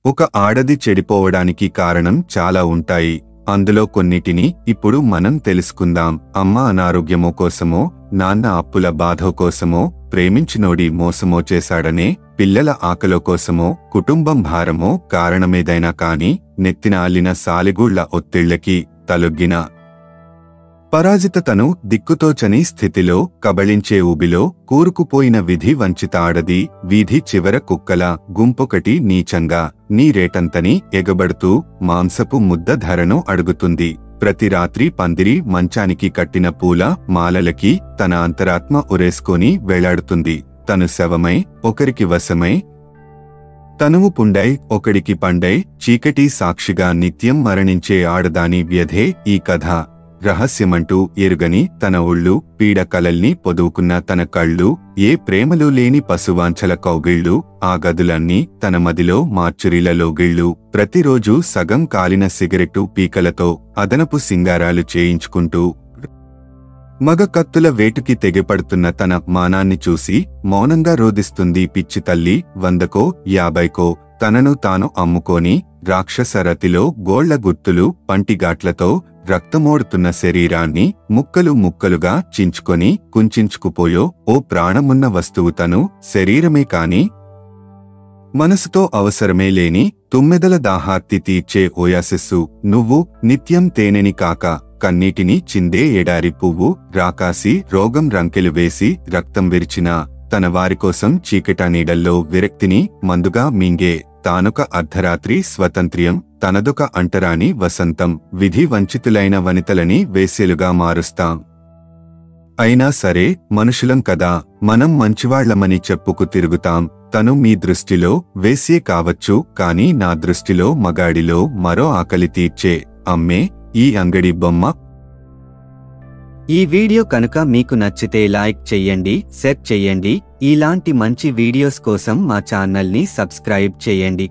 ఒక ఆడది చెడిపోవడానికి కారణం చాలా ఉంటాయి. అందులో కొన్నిటిని ఇప్పుడు మనం తెలుసుకుందాం. అమ్మ అనారోగ్యమో కోసమో, నాన్న అప్పుల బాధో కోసమో, ప్రేమించినోడి మోసమో చేశాడనే, పిల్లల ఆకలో కోసమో, కుటుంబం భారమో కారణమేదైనా కాని నెత్తిన అల్లిన సాలెగూళ్ల ఒత్తిళ్లకి తలొగ్గిన పరాజితతను దిక్కుతోచని స్థితిలో కబళించే ఊబిలో కూరుకుపోయిన విధి వంచిత ఆడది వీధి చివర కుక్కల గుంపొకటి నీచంగా నీ రేటంతని ఎగబడుతూ మాంసపు ముద్ద ధరను అడుగుతుంది. ప్రతి రాత్రి పందిరి మంచానికి కట్టిన పూల మాలలకి తన అంతరాత్మ ఉరేసుకొని వేలాడుతుంది. తను శవమై ఒకరికి వశమై, తనువు పుండై ఒకడికి పండై, చీకటి సాక్షిగా నిత్యం మరణించే ఆడదాని వ్యధే ఈ కథ. రహస్యమంటూ ఎరుగని తన ఒళ్ళు, పీడ కలల్ని పొదువుకున్న తన కళ్ళు, ఏ ప్రేమలు లేని పశువాంఛల కౌగిళ్ళు, ఆ గదులన్నీ తన మదిలో మార్చురీలలోగిళ్ళు, ప్రతిరోజూ సగం కాలిన సిగరెట్టు పీకలతో అదనపు సింగారాలు చేయించుకుంటూ మగ కత్తుల వేటుకి తెగిపడుతున్న తన మానాన్ని చూసి మౌనంగా రోదిస్తుంది పిచ్చి తల్లి. 100కో 50కో తనను తాను అమ్ముకోని రాక్షసరతిలో గోళ్ల గుర్తులు పంటిగాట్లతో రక్తమోడుతున్న శరీరాన్ని ముక్కలు ముక్కలుగా చించుకొని కుంచించుకుపోయో ఓ ప్రాణమున్న వస్తువు తను శరీరమే కాని మనసుతో అవసరమే లేని తుమ్మెదల దాహార్తి తీర్చే ఓయాసిస్సు నువ్వు. నిత్యం తేనెని కాక కన్నీటిని చిందే ఎడారి పువ్వు, రాకాసి రోగం రంకెలు వేసి రక్తం విరిచినా తన వారికోసం చీకట నీడల్లో విరక్తిని మందుగా మింగే తానొక అర్ధరాత్రి స్వతంత్ర్యం, తనదొక అంటరాని వసంతం. విధి వంచితులైన వనితలని వేశ్యలుగా మారుస్తాం. అయినా సరే మనుషులం కదా, మనం మంచివాళ్లమని చెప్పుకు తిరుగుతాం. తను మీ దృష్టిలో వేశ్యే కావచ్చు, కాని నా దృష్టిలో మగాడిలో మరో ఆకలి తీర్చే అమ్మే ఈ అంగడి బొమ్మ. ఈ వీడియో కనుక మీకు నచ్చితే లైక్ చెయ్యండి, షేర్ చెయ్యండి. ఇలాంటి మంచి వీడియోస్ కోసం మా ఛానల్ని సబ్స్క్రైబ్ చేయండి.